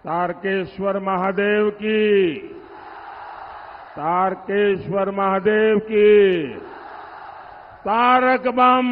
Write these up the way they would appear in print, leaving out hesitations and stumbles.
तारकेश्वर महादेव की, तारकेश्वर महादेव की। तारक बम,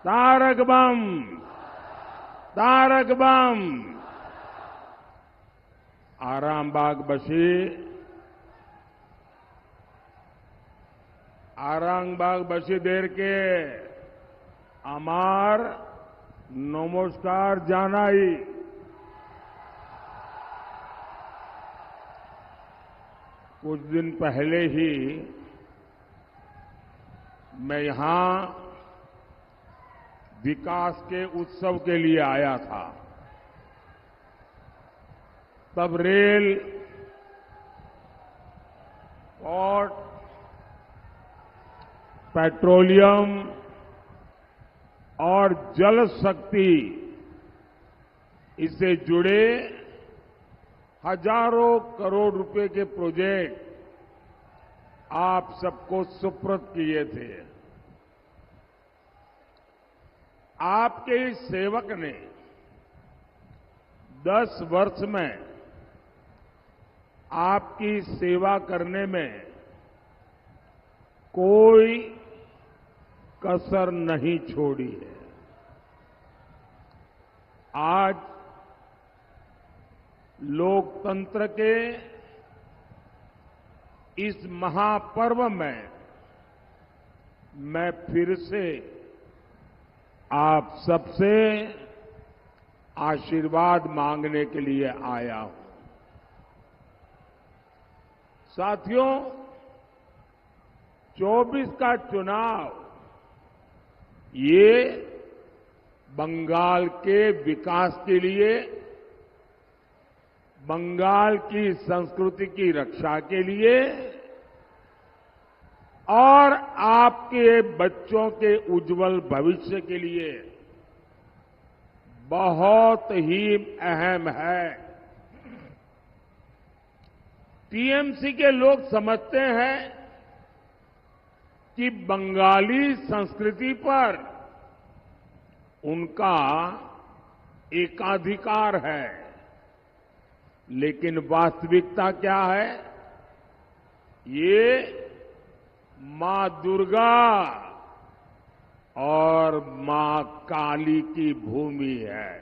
तारक बम, तारक बम। आरामबाग बसी, आरामबाग बसी देर के আমার नमस्कार জানাই। कुछ दिन पहले ही मैं यहां विकास के उत्सव के लिए आया था। तब रेल, पोर्ट, पेट्रोलियम और जल शक्ति, इससे जुड़े हजारों करोड़ रुपए के प्रोजेक्ट आप सबको सुपुर्द किए थे। आपके इस सेवक ने 10 वर्ष में आपकी सेवा करने में कोई कसर नहीं छोड़ी है। आज लोकतंत्र के इस महापर्व में मैं फिर से आप सबसे आशीर्वाद मांगने के लिए आया हूं। साथियों, 24 का चुनाव ये बंगाल के विकास के लिए, बंगाल की संस्कृति की रक्षा के लिए और आपके बच्चों के उज्जवल भविष्य के लिए बहुत ही अहम है। टीएमसी के लोग समझते हैं कि बंगाली संस्कृति पर उनका एकाधिकार है, लेकिन वास्तविकता क्या है? ये मां दुर्गा और मां काली की भूमि है।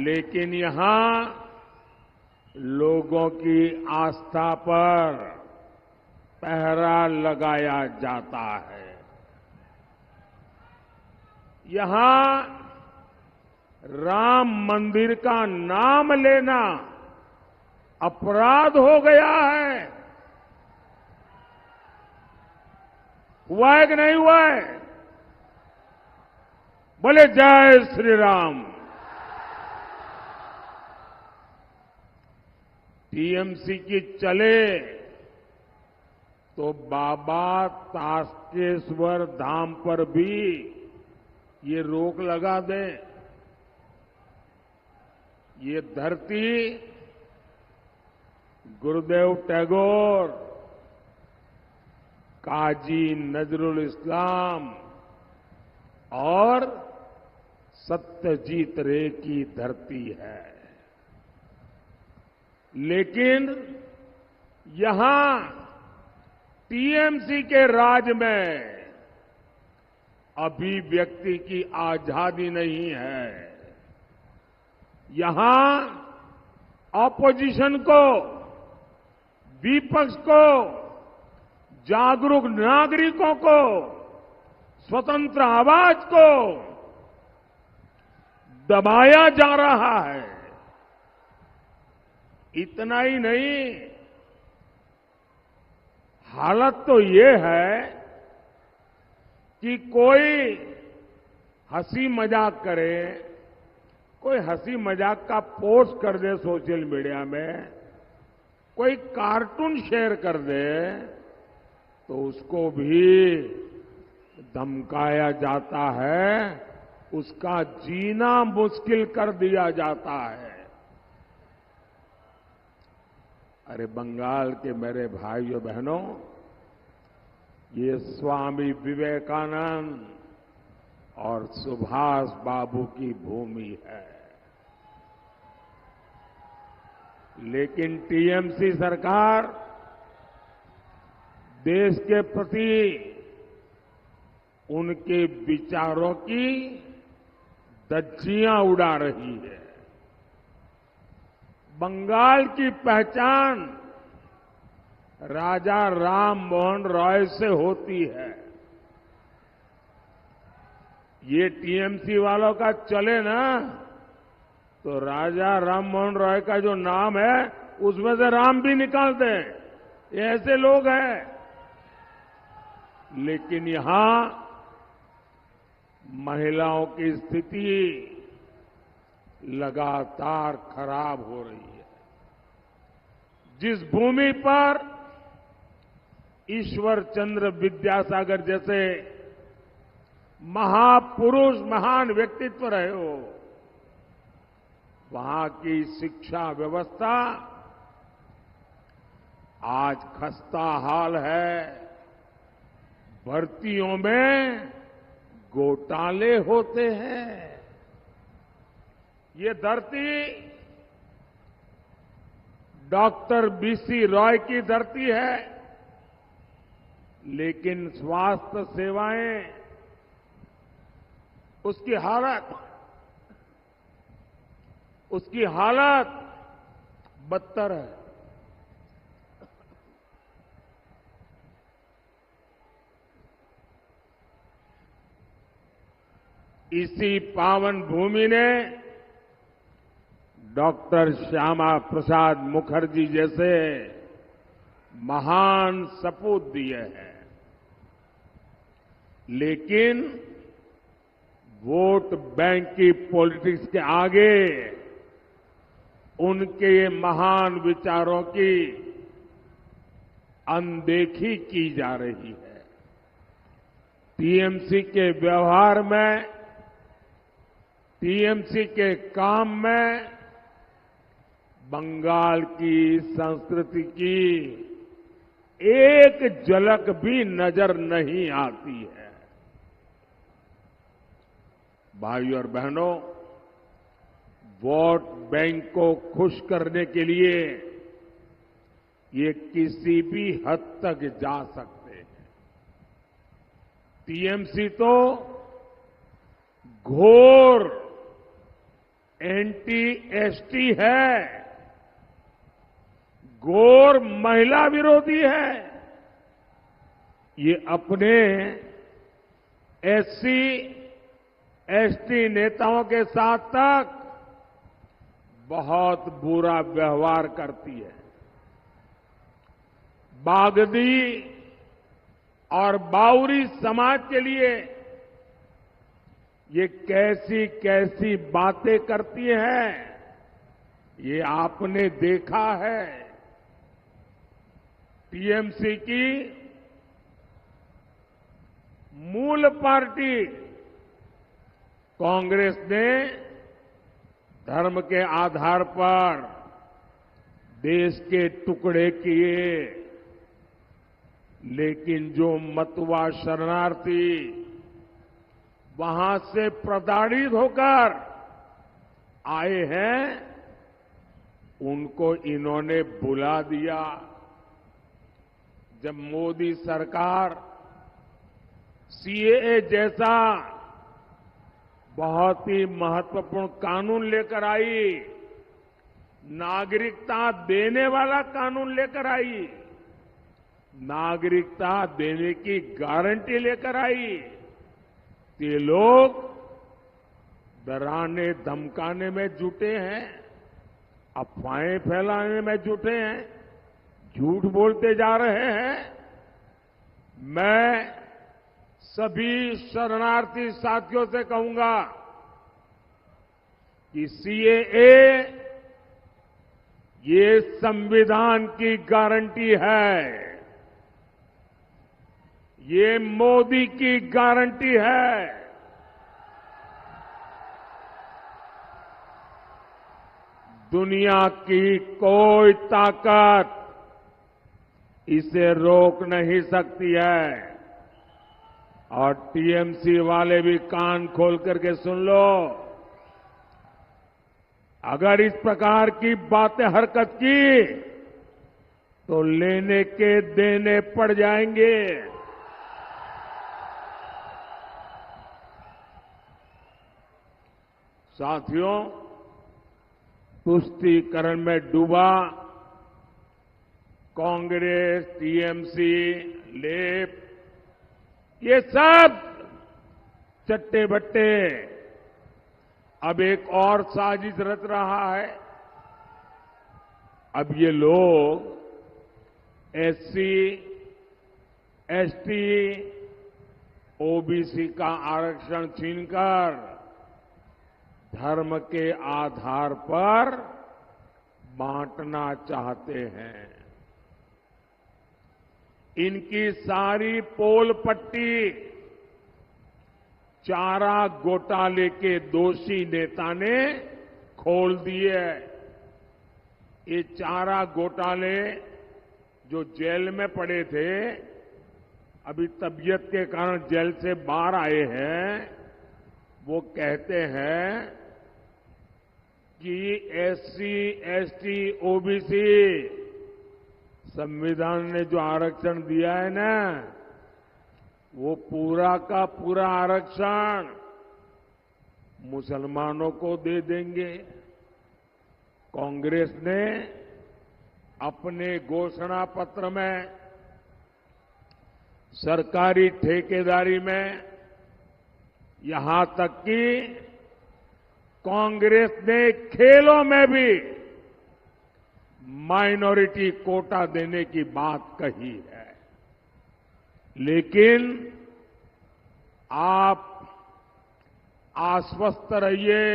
लेकिन यहां लोगों की आस्था पर पहरा लगाया जाता है। यहां राम मंदिर का नाम लेना अपराध हो गया है। हुआ है कि नहीं हुआ है? बोले जय श्री राम। टीएमसी की चले तो बाबा तारकेश्वर धाम पर भी ये रोक लगा दें। ये धरती गुरुदेव टैगोर, काजी नजरुल इस्लाम और सत्यजीत रे की धरती है। लेकिन यहां टीएमसी के राज में अभिव्यक्ति की आजादी नहीं है। यहां ऑपोजिशन को, विपक्ष को, जागरूक नागरिकों को, स्वतंत्र आवाज को दबाया जा रहा है। इतना ही नहीं, हालत तो ये है कि कोई हंसी मजाक करे, कोई हंसी मजाक का पोस्ट कर दे सोशल मीडिया में, कोई कार्टून शेयर कर दे तो उसको भी धमकाया जाता है, उसका जीना मुश्किल कर दिया जाता है। अरे बंगाल के मेरे भाइयों बहनों, ये स्वामी विवेकानंद, और सुभाष बाबू की भूमि है। लेकिन टीएमसी सरकार देश के प्रति उनके विचारों की धज्जियां उड़ा रही है। बंगाल की पहचान राजा राम मोहन रॉय से होती है। ये टीएमसी वालों का चले ना तो राजा राम मोहन रॉय का जो नाम है उसमें से राम भी निकाल दें, ये ऐसे लोग हैं। लेकिन यहां महिलाओं की स्थिति लगातार खराब हो रही है। जिस भूमि पर ईश्वर चंद्र विद्यासागर जैसे महापुरुष महान व्यक्तित्व रहे हो, वहां की शिक्षा व्यवस्था आज खस्ता हाल है। भर्तियों में घोटाले होते हैं। ये धरती डॉक्टर बीसी रॉय की धरती है, लेकिन स्वास्थ्य सेवाएं उसकी हालत बदतर है। इसी पावन भूमि ने डॉक्टर श्यामा प्रसाद मुखर्जी जैसे महान सपूत दिए हैं। लेकिन वोट बैंक की पॉलिटिक्स के आगे उनके महान विचारों की अनदेखी की जा रही है। टीएमसी के व्यवहार में, टीएमसी के काम में बंगाल की संस्कृति की एक झलक भी नजर नहीं आती है। भाइयों और बहनों, वोट बैंक को खुश करने के लिए ये किसी भी हद तक जा सकते हैं। टीएमसी तो घोर एंटी एसटी है, घोर महिला विरोधी है। ये अपने एससी एसटी नेताओं के साथ तक बहुत बुरा व्यवहार करती है। बागदी और बाउरी समाज के लिए ये कैसी कैसी बातें करती है, ये आपने देखा है। टीएमसी की मूल पार्टी कांग्रेस ने धर्म के आधार पर देश के टुकड़े किए, लेकिन जो मतवा शरणार्थी वहां से प्रताड़ित होकर आए हैं, उनको इन्होंने बुला दिया। जब मोदी सरकार सीएए जैसा बहुत ही महत्वपूर्ण कानून लेकर आई, नागरिकता देने वाला कानून लेकर आई, नागरिकता देने की गारंटी लेकर आई, ये लोग डराने धमकाने में जुटे हैं, अफवाहें फैलाने में जुटे हैं, झूठ बोलते जा रहे हैं। मैं सभी शरणार्थी साथियों से कहूंगा कि सीएए ये संविधान की गारंटी है, ये मोदी की गारंटी है। दुनिया की कोई ताकत इसे रोक नहीं सकती है। और टीएमसी वाले भी कान खोल करके सुन लो। अगर इस प्रकार की बातें हरकत की तो लेने के देने पड़ जाएंगे। साथियों, तुष्टीकरण में डूबा कांग्रेस, टीएमसी, लेप, ये सब चट्टे बट्टे अब एक और साजिश रच रहा है। अब ये लोग एससी, एसटी, ओबीसी का आरक्षण छीनकर धर्म के आधार पर बांटना चाहते हैं। इनकी सारी पोल पट्टी चारा घोटाले के दोषी नेता ने खोल दी है। ये चारा घोटाले जो जेल में पड़े थे, अभी तबीयत के कारण जेल से बाहर आए हैं, वो कहते हैं कि एससी, एसटी, ओबीसी संविधान ने जो आरक्षण दिया है ना, वो पूरा का पूरा आरक्षण मुसलमानों को दे देंगे। कांग्रेस ने अपने घोषणा पत्र में सरकारी ठेकेदारी में, यहां तक कि कांग्रेस ने खेलों में भी माइनॉरिटी कोटा देने की बात कही है। लेकिन आप आश्वस्त रहिए,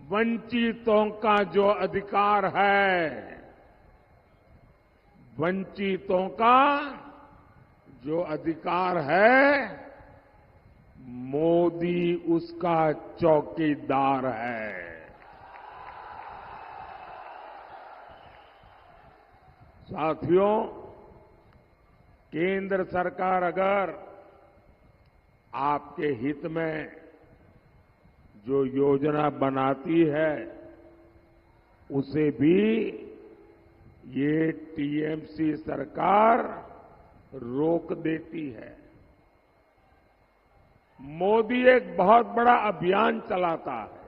वंचितों का जो अधिकार है, वंचितों का जो अधिकार है, मोदी उसका चौकीदार है। साथियों, केंद्र सरकार अगर आपके हित में जो योजना बनाती है, उसे भी ये टीएमसी सरकार रोक देती है। मोदी एक बहुत बड़ा अभियान चलाता है,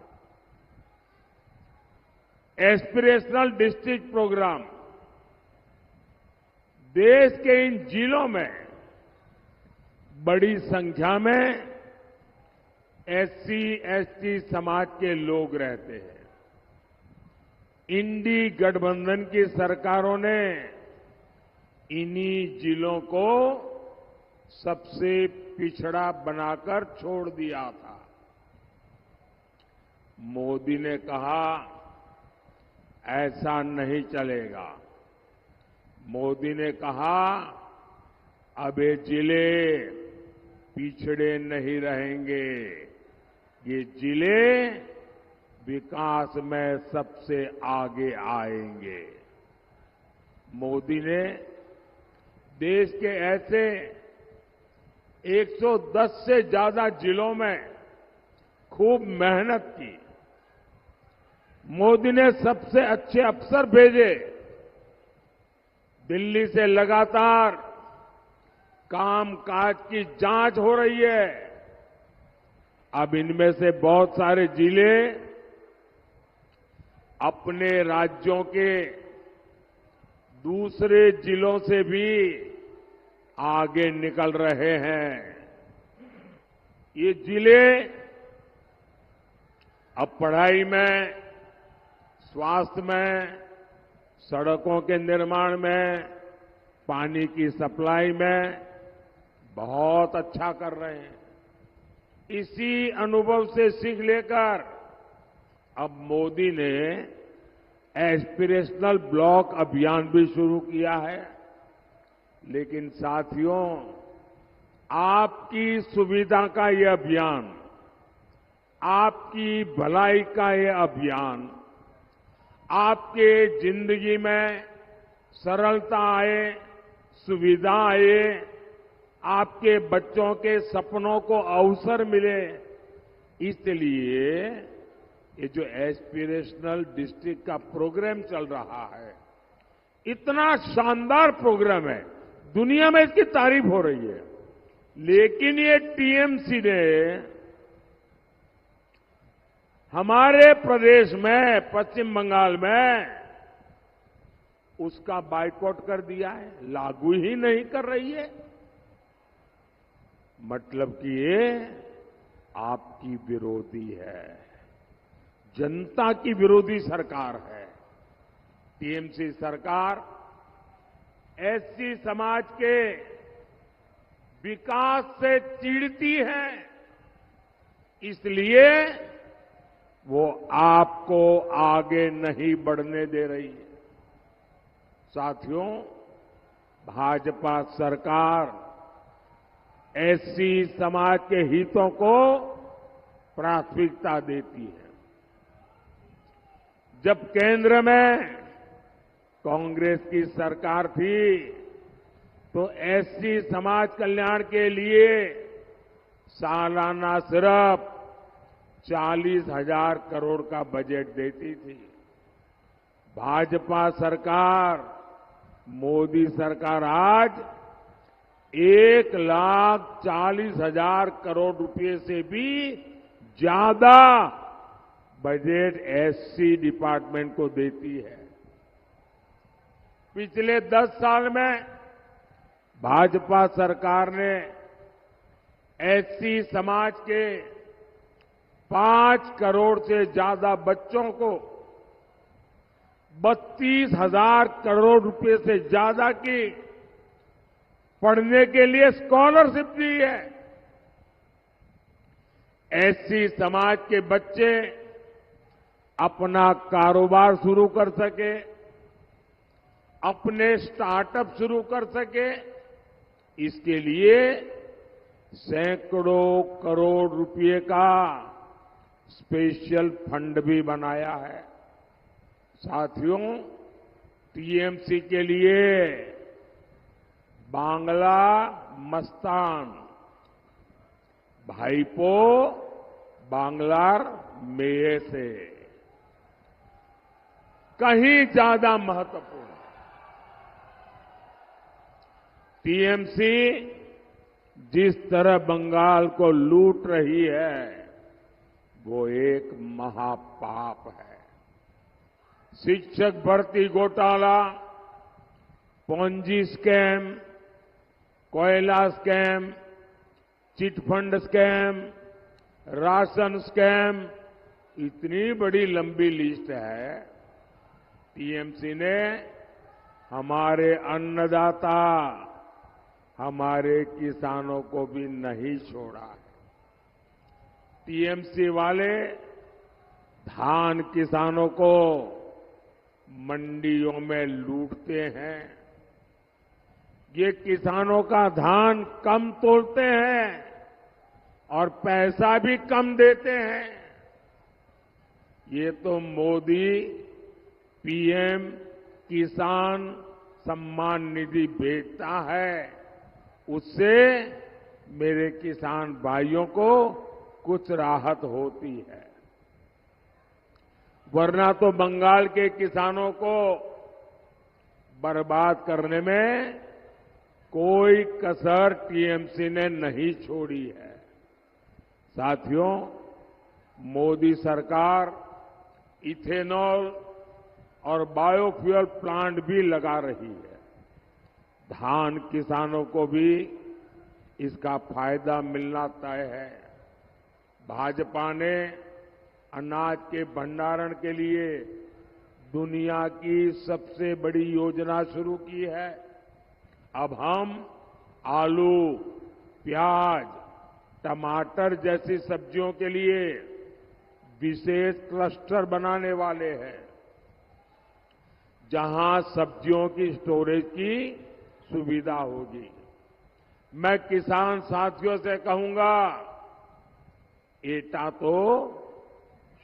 एस्पिरेशनल डिस्ट्रिक्ट प्रोग्राम। देश के इन जिलों में बड़ी संख्या में एससी, एसटी समाज के लोग रहते हैं। इंडी गठबंधन की सरकारों ने इन्हीं जिलों को सबसे पिछड़ा बनाकर छोड़ दिया था। मोदी ने कहा, ऐसा नहीं चलेगा। मोदी ने कहा, अब ये जिले पिछड़े नहीं रहेंगे, ये जिले विकास में सबसे आगे आएंगे। मोदी ने देश के ऐसे 110 से ज्यादा जिलों में खूब मेहनत की। मोदी ने सबसे अच्छे अफसर भेजे। दिल्ली से लगातार कामकाज की जांच हो रही है। अब इनमें से बहुत सारे जिले अपने राज्यों के दूसरे जिलों से भी आगे निकल रहे हैं। ये जिले अब पढ़ाई में, स्वास्थ्य में, सड़कों के निर्माण में, पानी की सप्लाई में बहुत अच्छा कर रहे हैं। इसी अनुभव से सीख लेकर अब मोदी ने एस्पिरेशनल ब्लॉक अभियान भी शुरू किया है। लेकिन साथियों, आपकी सुविधा का ये अभियान, आपकी भलाई का ये अभियान, आपके जिंदगी में सरलता आए, सुविधा आए, आपके बच्चों के सपनों को अवसर मिले, इसलिए ये जो एस्पिरेशनल डिस्ट्रिक्ट का प्रोग्राम चल रहा है, इतना शानदार प्रोग्राम है, दुनिया में इसकी तारीफ हो रही है। लेकिन ये टीएमसी ने हमारे प्रदेश में, पश्चिम बंगाल में, उसका बायकॉट कर दिया है, लागू ही नहीं कर रही है। मतलब कि ये आपकी विरोधी है, जनता की विरोधी सरकार है। टीएमसी सरकार एससी समाज के विकास से चिढ़ती है, इसलिए वो आपको आगे नहीं बढ़ने दे रही है। साथियों, भाजपा सरकार एससी समाज के हितों को प्राथमिकता देती है। जब केंद्र में कांग्रेस की सरकार थी, तो एससी समाज कल्याण के लिए सालाना सिर्फ 40,000 करोड़ का बजट देती थी। भाजपा सरकार, मोदी सरकार आज 1,40,000 करोड़ रुपए से भी ज्यादा बजट एससी डिपार्टमेंट को देती है। पिछले 10 साल में भाजपा सरकार ने एससी समाज के 5 करोड़ से ज्यादा बच्चों को 32,000 करोड़ रुपए से ज्यादा की पढ़ने के लिए स्कॉलरशिप दी है। एससी समाज के बच्चे अपना कारोबार शुरू कर सके, अपने स्टार्टअप शुरू कर सके, इसके लिए सैकड़ों करोड़ रुपए का स्पेशल फंड भी बनाया है। साथियों, टीएमसी के लिए बांग्ला मस्तान, भाईपो बांग्लार मेये से कहीं ज्यादा महत्वपूर्ण। टीएमसी जिस तरह बंगाल को लूट रही है, वो एक महापाप है। शिक्षक भर्ती घोटाला, पोंजी स्कैम, कोयला scam, chit fund scam, ration scam, इतनी बड़ी लंबी लिस्ट है। टीएमसी ने हमारे अन्नदाता, हमारे किसानों को भी नहीं छोड़ा है। टीएमसी वाले धान किसानों को मंडियों में लूटते हैं। ये किसानों का धान कम तोलते हैं और पैसा भी कम देते हैं। ये तो मोदी पीएम किसान सम्मान निधि भेजता है, उससे मेरे किसान भाइयों को कुछ राहत होती है, वरना तो बंगाल के किसानों को बर्बाद करने में कोई कसर टीएमसी ने नहीं छोड़ी है। साथियों, मोदी सरकार इथेनॉल और बायोफ्यूल प्लांट भी लगा रही है। धान किसानों को भी इसका फायदा मिलना तय है। भाजपा ने अनाज के भंडारण के लिए दुनिया की सबसे बड़ी योजना शुरू की है। अब हम आलू, प्याज, टमाटर जैसी सब्जियों के लिए विशेष क्लस्टर बनाने वाले हैं, जहां सब्जियों की स्टोरेज की सुविधा होगी। मैं किसान साथियों से कहूंगा, एटा तो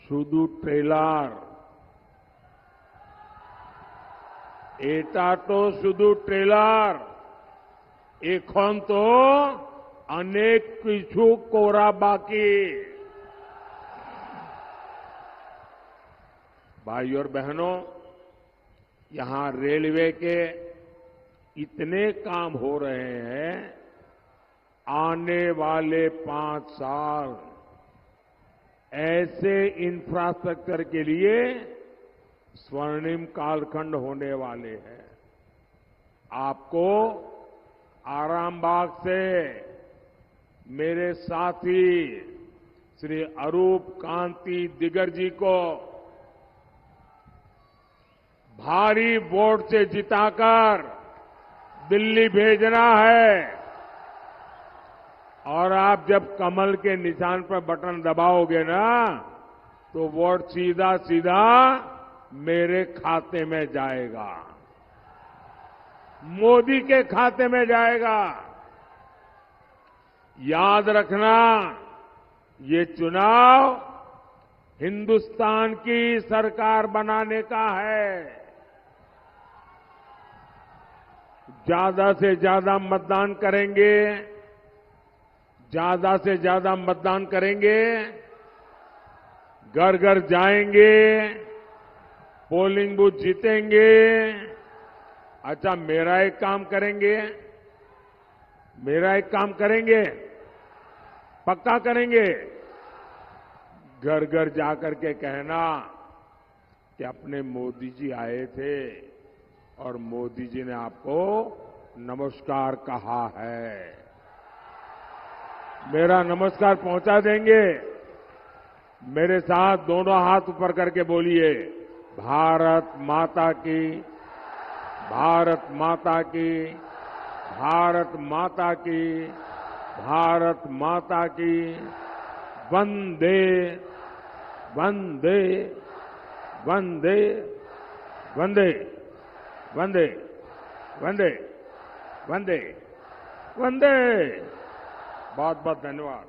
शुद्ध ट्रेलर, एटा तो शुद्ध ट्रेलर, एखन तो अनेक किछु कोरा बाकी। भाइयों और बहनों, यहां रेलवे के इतने काम हो रहे हैं, आने वाले 5 साल ऐसे इंफ्रास्ट्रक्चर के लिए स्वर्णिम कालखंड होने वाले हैं। आपको आरामबाग से मेरे साथी श्री अरूप कांति दिगर जी को भारी वोट से जिताकर दिल्ली भेजना है, और आप जब कमल के निशान पर बटन दबाओगे ना, तो वोट सीधा सीधा मेरे खाते में जाएगा, मोदी के खाते में जाएगा। याद रखना, ये चुनाव हिंदुस्तान की सरकार बनाने का है। ज्यादा से ज्यादा मतदान करेंगे, ज्यादा से ज्यादा मतदान करेंगे, घर घर जाएंगे, पोलिंग बूथ जीतेंगे। अच्छा, मेरा एक काम करेंगे, पक्का करेंगे। घर घर जाकर के कहना कि अपने मोदी जी आए थे और मोदी जी ने आपको नमस्कार कहा है। मेरा नमस्कार पहुंचा देंगे। मेरे साथ दोनों हाथ ऊपर करके बोलिए, भारत माता की, भारत माता की, भारत माता की, भारत माता की, वंदे वंदे वंदे वंदे वंदे वंदे वंदे वंदे। बहुत बहुत धन्यवाद।